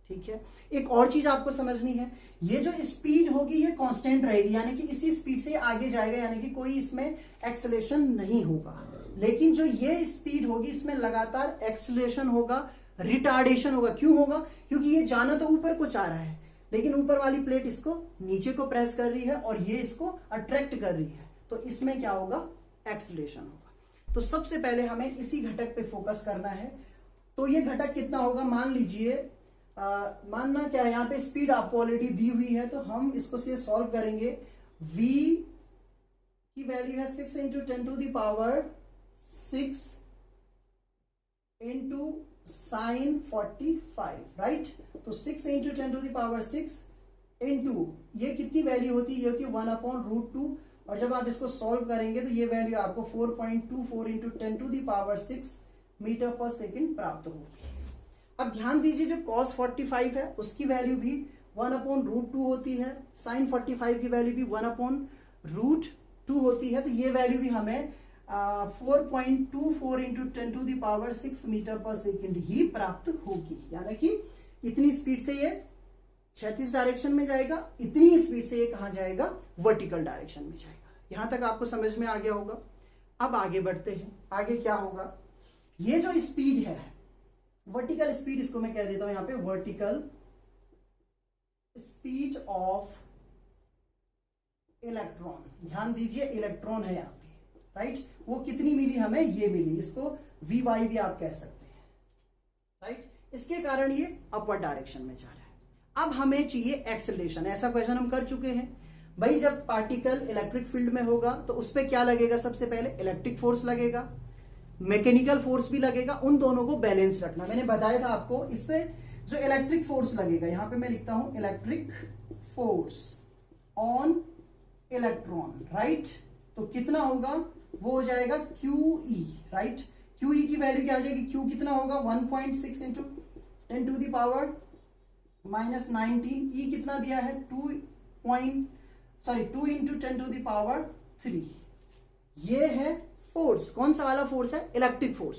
ठीक है। एक और चीज आपको समझनी है, ये जो स्पीड होगी ये कांस्टेंट रहेगी, यानी कि इसी स्पीड से आगे जाएगा, यानी कि कोई इसमें एक्सेलरेशन नहीं होगा। लेकिन जो ये स्पीड होगी इसमें लगातार एक्सेलरेशन होगा, रिटार्डेशन होगा। क्यों होगा? क्योंकि ये जाना तो ऊपर को चाह रहा है, लेकिन ऊपर वाली प्लेट इसको नीचे को प्रेस कर रही है और ये इसको अट्रैक्ट कर रही है, तो इसमें क्या होगा? एक्सीलरेशन होगा। तो सबसे पहले हमें इसी घटक पे फोकस करना है। तो ये घटक कितना होगा? मान लीजिए मानना क्या है, यहाँ पे स्पीड आपको ऑलरेडी दी हुई है, तो हम इसको से सॉल्व करेंगे। v की वैल्यू है 6 into 10 to the power 6 into sine 45, right. तो 6 into 10 to the power 6 into ये कितनी वैल्यू होती है? ये होती है 1/√2, और जब आप इसको सॉल्व करेंगे तो ये वैल्यू आपको 4.24 into 10 to the power 6 metre per second प्राप्त होगी। अब ध्यान दीजिए, जो cos 45 है उसकी वैल्यू भी 1/√2 होती है, sin 45 की वैल्यू भी 1/√2 होती है, तो ये वैल्यू भी हमें 4.24 into 10 to the power 6 metre per second ही प्राप्त होगी। यानी कि इतनी स्पीड से ये क्षैतिज डायरेक्शन में जाएगा, इतनी ही स्पीड से ये कहां जाएगा? वर्टिकल डायरेक्शन में जाएगा। यहां तक आपको समझ में आ गया होगा। अब आगे बढ़ते हैं। आगे क्या होगा? ये जो स्पीड है, वर्टिकल स्पीड, इसको मैं कह देता हूं यहां पे वर्टिकल स्पीड ऑफ इलेक्ट्रॉन। ध्यान दीजिए, इलेक्ट्रॉन है यहां पे, राइट। वो कितनी मिली हमें? ये मिली। इसको वी वाई भी आप कह सकते हैं, राइट। इसके कारण ये अपवर्ड डायरेक्शन में जा रहा है। अब हमें चाहिए एक्सेलरेशन। ऐसा क्वेश्चन हम कर चुके हैं भाई। जब पार्टिकल इलेक्ट्रिक फील्ड में होगा तो उस पर क्या लगेगा? सबसे पहले इलेक्ट्रिक फोर्स लगेगा, मैकेनिकल फोर्स भी लगेगा। उन दोनों को बैलेंस रखना। मैंने बताया था आपको, इस पे जो इलेक्ट्रिक फोर्स लगेगा, यहां पे मैं लिखता हूं electric force on electron, right. तो कितना होगा? वो हो जाएगा QE, राइट। QE की वैल्यू क्या आ जाएगी? Q कितना होगा? 1.6 into 10 to the power -19। E कितना दिया है? 2 इंटू 10 टू द पावर 3। ये है फोर्स। कौन सा वाला फोर्स है? Electric force,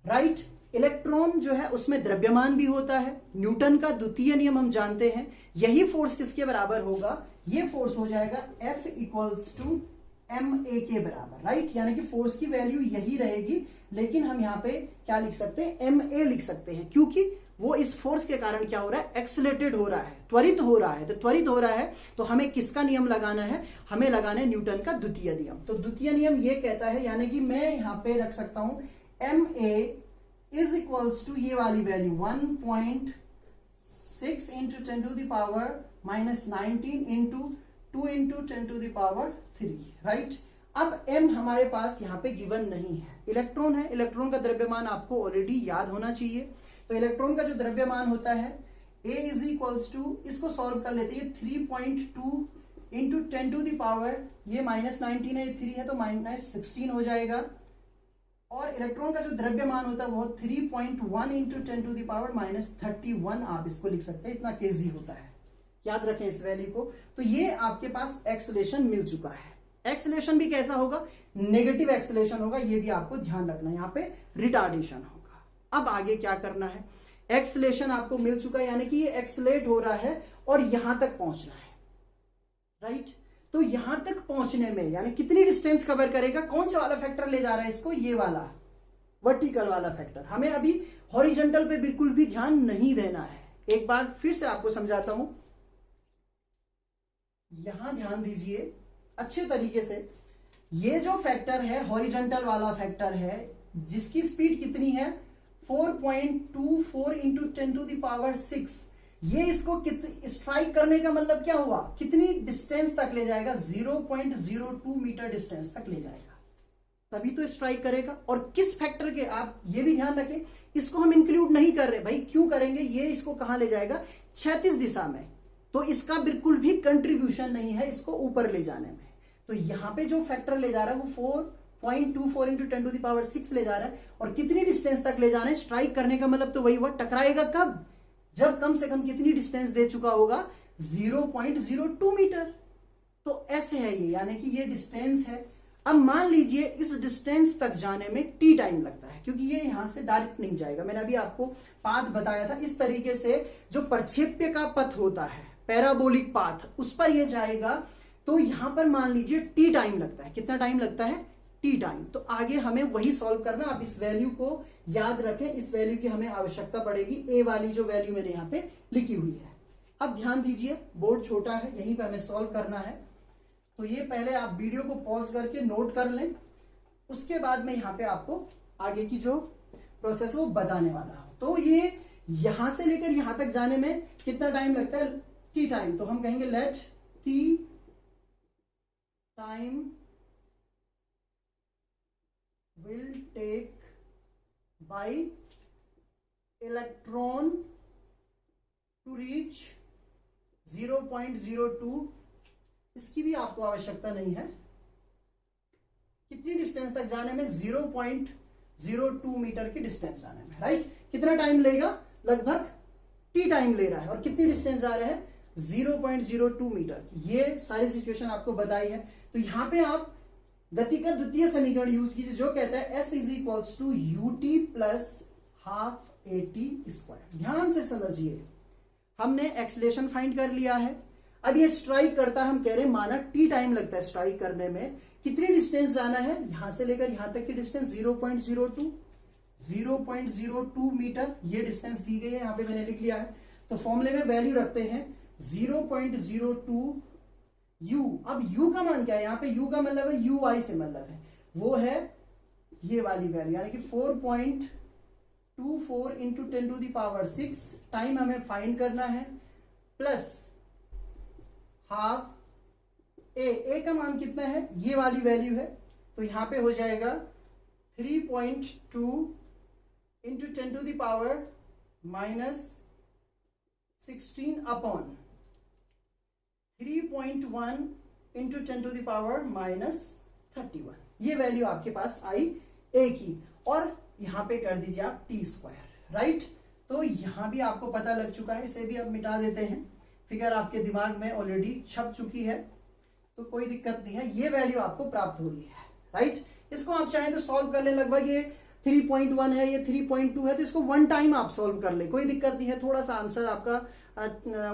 right. इलेक्ट्रॉन जो है उसमें द्रव्यमान भी होता है। न्यूटन का द्वितीय नियम हम जानते हैं। यही फोर्स किसके बराबर होगा? ये फोर्स हो जाएगा F इक्वल्स टू ma के बराबर, राइट। यानी कि फोर्स की वैल्यू यही रहेगी, लेकिन हम यहां पे क्या लिख सकते हैं? ma लिख सकते हैं, क्योंकि वो इस फोर्स के कारण क्या हो रहा है? एक्सेलरेटेड हो रहा है, त्वरित हो रहा है। तो त्वरित हो रहा है तो हमें किसका नियम लगाना है? हमें लगाना है न्यूटन का द्वितीय नियम। तो द्वितीय नियम ये कहता है, यानी कि मैं यहां पे रख सकता हूं ma इज इक्वल्स टू ये वाली value 1.6 into 10 to the power -19 into 2 into 10 to the power 3, right. अब m हमारे पास यहाँ पे गिवन नहीं है। इलेक्ट्रॉन है, इलेक्ट्रॉन का द्रव्यमान आपको ऑलरेडी याद होना चाहिए। तो इलेक्ट्रॉन का जो द्रव्यमान होता है A इज इक्वल्स टू, इसको सॉल्व कर लेते हैं, 3.2 इंटू 10 टू द पावर, ये -19 है, 3 है तो -16 हो जाएगा। और इलेक्ट्रॉन का जो द्रव्यमान होता है वो 3.1 इंटू 10 टू द पावर -31 आप इसको लिख सकते हैं। इतना केजी होता है, याद रखें इस वैल्यू को। तो ये आपके पास एक्सेलरेशन मिल चुका है। एक्सेलरेशन भी कैसा होगा? नेगेटिव एक्सेलरेशन होगा, ये भी आपको ध्यान रखना है। यहाँ पे रिटार्डेशन होगा। अब आगे क्या करना है? एक्सेलरेशन आपको मिल चुका है, यानी कि ये एक्सेलरेट हो रहा है और यहां तक पहुंचना है, राइट। तो यहां तक पहुंचने में यानी कितनी डिस्टेंस कवर करेगा? कौन सा वाला फैक्टर ले जा रहा है इसको? ये वाला वर्टिकल वाला फैक्टर। हमें अभी हॉरिजॉन्टल पे बिल्कुल भी ध्यान नहीं देना है। एक बार फिर से आपको समझाता हूं, यहां ध्यान दीजिए अच्छे तरीके से। ये जो फैक्टर है हॉरिजॉन्टल वाला फैक्टर है, जिसकी स्पीड कितनी है? 4.24 इंटू 10 टू द पावर 6। ये इसको स्ट्राइक करने का मतलब क्या हुआ? कितनी डिस्टेंस तक ले जाएगा? 0.02 मीटर डिस्टेंस तक ले जाएगा, तभी तो स्ट्राइक करेगा। और किस फैक्टर के, आप ये भी ध्यान रखें, इसको हम इंक्लूड नहीं कर रहे भाई। क्यों करेंगे? ये इसको कहां ले जाएगा? क्षैतिज दिशा में। तो इसका बिल्कुल भी कंट्रीब्यूशन नहीं है इसको ऊपर ले जाने में। तो यहां पे जो फैक्टर ले जा रहा है वो 4.24 इंटू 10 टू द पावर 6 ले जा रहा है। और कितनी डिस्टेंस तक ले जाना है? स्ट्राइक करने का मतलब तो वही हुआ। टकराएगा कब? जब कम से कम कितनी डिस्टेंस दे चुका होगा? 0.02 मीटर। तो ऐसे है ये, यानी कि ये डिस्टेंस है। अब मान लीजिए इस डिस्टेंस तक जाने में t टाइम लगता है, क्योंकि ये यहां से डायरेक्ट नहीं जाएगा। मैंने अभी आपको पाथ बताया था। इस तरीके से जो प्रक्षेप्य का पथ होता है, पैराबोलिक पाथ, उस पर ये जाएगा। तो यहां पर मान लीजिए t टाइम लगता है। कितना टाइम लगता है? T time. तो आगे हमें वही सॉल्व करना। आप इस वैल्यू को याद रखें, इस वैल्यू की हमें आवश्यकता पड़ेगी, ए वाली जो वैल्यू मैंने यहाँ पे लिखी हुई है। अब ध्यान दीजिए, बोर्ड छोटा है, यहीं पे हमें सॉल्व करना है। तो ये पहले आप वीडियो को पॉज करके नोट कर लें, उसके बाद में यहाँ पे आपको आगे की जो प्रोसेस वो बताने वाला हूं। तो ये यहां से लेकर यहां तक जाने में कितना टाइम लगता है, टी टाइम। तो हम कहेंगे let T time will take by electron to reach 0.02। इसकी भी आपको आवश्यकता नहीं है। कितनी डिस्टेंस तक जाने में, 0.02 मीटर की डिस्टेंस जाने में, राइट। कितना टाइम लेगा, लगभग टी टाइम ले रहा है, और कितनी डिस्टेंस जा रहा है, 0.02 मीटर। ये सारी सिचुएशन आपको बताई है। तो यहां पे आप गति का द्वितीय समीकरण यूज कीजिए, जो कहता है S is equals to UT plus half AT square. ध्यान से समझिए, हमने एक्सलेशन फाइंड कर लिया है। अब ये स्ट्राइक करता है, हम कह रहे हैं माना टी टाइम लगता है स्ट्राइक करने में। कितनी डिस्टेंस जाना है, यहां से लेकर यहां तक की डिस्टेंस 0.02 मीटर, ये डिस्टेंस दी गई है, यहां पे मैंने लिख लिया है। तो फॉर्मूले में वैल्यू रखते हैं 0.02 u। अब u का मान क्या है, यहां पे u का मतलब है ui से मतलब है, वो है ये वाली वैल्यू, यानी कि 4.24 into 10 to the power 6। Time हमें फाइंड करना है, प्लस हाफ ए का मान कितना है, ये वाली वैल्यू है। तो यहां पे हो जाएगा 3.2 into 10 to the power -16 upon 3.1 into 10 to the power -31। ये वैल्यू आपके पास आई ए की, और यहां पे कर दीजिए आप टी स्क्वायर, राइट। तो यहां भी आपको पता लग चुका है, इसे भी अब मिटा देते हैं। फिगर आपके दिमाग में ऑलरेडी छप चुकी है, तो कोई दिक्कत नहीं है। ये वैल्यू आपको प्राप्त हो रही है, राइट। इसको आप चाहें तो सॉल्व कर ले, लगभग ये 3.1 है, ये 3.2 है, तो इसको वन टाइम आप सॉल्व कर ले, कोई दिक्कत नहीं है। थोड़ा सा आंसर आपका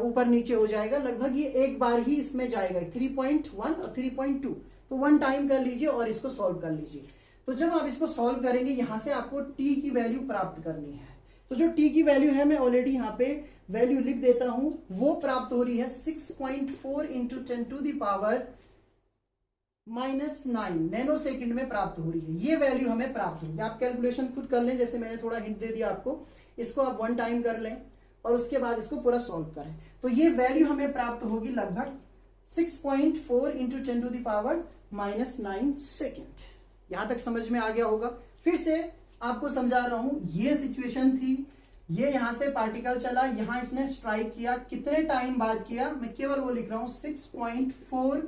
ऊपर नीचे हो जाएगा, लगभग ये एक बार ही इसमें जाएगा, 3.1 और 3.2। तो वन टाइम कर लीजिए और इसको सॉल्व कर लीजिए। तो जब आप इसको सॉल्व करेंगे, यहां से आपको टी की वैल्यू प्राप्त करनी है। तो जो टी की वैल्यू है, मैं ऑलरेडी यहाँ पे वैल्यू लिख देता हूं, वो प्राप्त हो रही है 6.4 into 10 to the power -9 nano second में प्राप्त हो रही है। ये वैल्यू हमें प्राप्त होगी। आप कैलकुलेशन खुद कर लें, जैसे मैंने थोड़ा हिंट दे दिया आपको। इसको आप वन टाइम कर लें और उसके बाद इसको पूरा सॉल्व करें। तो ये वैल्यू हमें प्राप्त होगी लगभग 6.4 into 10 to the power -9 second. यहां तक समझ में आ गया होगा। फिर से आपको समझा रहा हूं, ये सिचुएशन थी, ये यहां से पार्टिकल चला, यहां इसने स्ट्राइक किया, कितने टाइम बाद किया, मैं केवल वो लिख रहा हूं 6.4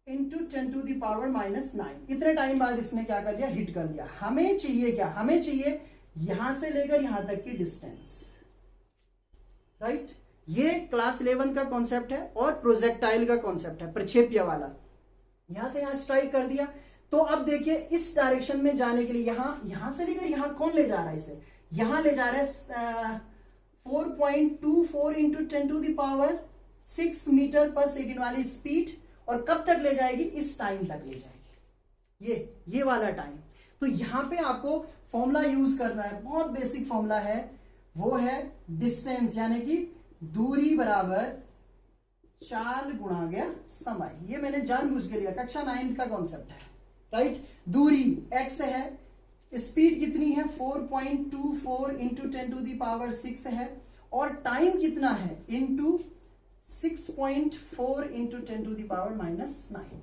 इंटू 10 टू द पावर -9। इतने टाइम बाद इसने क्या कर लिया, हिट कर लिया। हमें चाहिए क्या, हमें चाहिए यहां से लेकर यहां तक की डिस्टेंस, राइट। ये क्लास 11 का कॉन्सेप्ट है और प्रोजेक्टाइल का कॉन्सेप्ट है, प्रक्षेप्य वाला। यहां से यहां स्ट्राइक कर दिया, तो अब देखिए इस डायरेक्शन में जाने के लिए यहां से लेकर यहां कौन ले जा रहा है, इसे यहां ले जा रहा है 4.24 into 10 to the power 6 metre per second वाली स्पीड। और कब तक ले जाएगी, इस टाइम तक ले जाएगी, ये वाला टाइम। तो यहां पे आपको फॉर्मूला यूज करना है, बहुत बेसिक फॉर्मूला है, वो है डिस्टेंस, यानी कि दूरी बराबर चाल गुणा गया समय। ये मैंने जानबूझ के लिया, कक्षा 9 का कॉन्सेप्ट है, राइट। दूरी x है, स्पीड कितनी है 4.24 इंटू 10 टू द पावर 6 है, और टाइम कितना है into 6.4 into 10 to the power -9।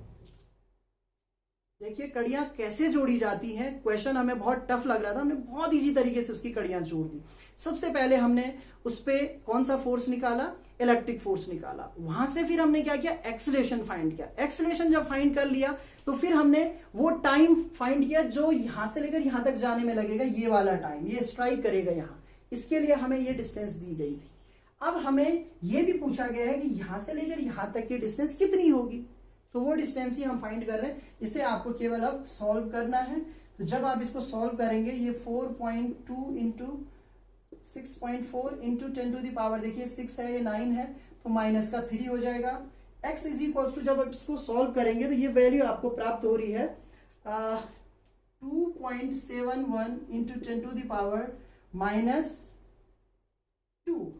देखिए कड़ियां कैसे जोड़ी जाती हैं। क्वेश्चन हमें बहुत टफ लग रहा था, हमने बहुत इजी तरीके से उसकी कड़ियां जोड़ दी। सबसे पहले हमने उस पे कौन सा फोर्स निकाला, इलेक्ट्रिक फोर्स निकाला। वहां से फिर हमने क्या किया, एक्सीलरेशन फाइंड किया। एक्सीलरेशन जब फाइंड कर लिया तो फिर हमने वो टाइम फाइंड किया जो यहां से लेकर यहां तक जाने में लगेगा, ये वाला टाइम, ये स्ट्राइक करेगा यहां, इसके लिए हमें ये डिस्टेंस दी गई थी। अब हमें ये भी पूछा गया है कि यहां से लेकर यहां तक की डिस्टेंस कितनी होगी, तो वो डिस्टेंस ही हम फाइंड कर रहे हैं। इसे आपको केवल अब सॉल्व करना है। तो जब आप इसको सॉल्व करेंगे, ये 4.2 into 6.4 into 10 to the power, देखिए 6 है, ये 9 है, तो माइनस का 3 हो जाएगा। x इज इक्वल्स टू, जब आप इसको सॉल्व करेंगे तो ये वैल्यू आपको प्राप्त हो रही है 2.71 into 10 to the power -2,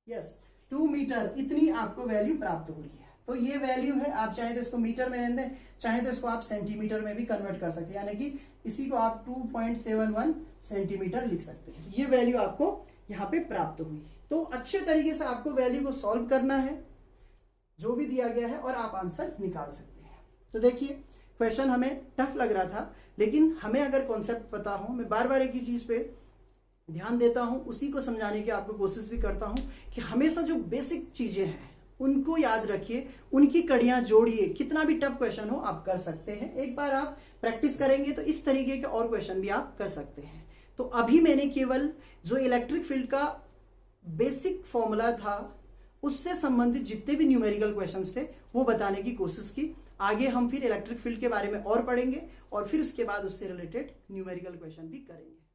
yes 2 metre, इतनी आपको वैल्यू प्राप्त हो रही है। तो ये वैल्यू है, आप चाहे तो इसको मीटर में लें, चाहे तो इसको आप सेंटीमीटर में भी कन्वर्ट कर सकते हैं, यानी कि इसी को आप 2.71 सेंटीमीटर लिख सकते हैं। ये वैल्यू आपको यहाँ पे प्राप्त हुई। तो अच्छे तरीके से आपको वैल्यू को सॉल्व करना है जो भी दिया गया है, और आप आंसर निकाल सकते हैं। तो देखिए क्वेश्चन हमें टफ लग रहा था, लेकिन हमें अगर कॉन्सेप्ट पता हो, मैं बार बार एक ही चीज पे ध्यान देता हूं, उसी को समझाने की आपको कोशिश भी करता हूं कि हमेशा जो बेसिक चीजें हैं उनको याद रखिए, उनकी कड़ियां जोड़िए, कितना भी टफ क्वेश्चन हो आप कर सकते हैं। एक बार आप प्रैक्टिस करेंगे तो इस तरीके के और क्वेश्चन भी आप कर सकते हैं। तो अभी मैंने केवल जो इलेक्ट्रिक फील्ड का बेसिक फॉर्मूला था उससे संबंधित जितने भी न्यूमेरिकल क्वेश्चंस थे वो बताने की कोशिश की। आगे हम फिर इलेक्ट्रिक फील्ड के बारे में और पढ़ेंगे और फिर उसके बाद उससे रिलेटेड न्यूमेरिकल क्वेश्चन भी करेंगे।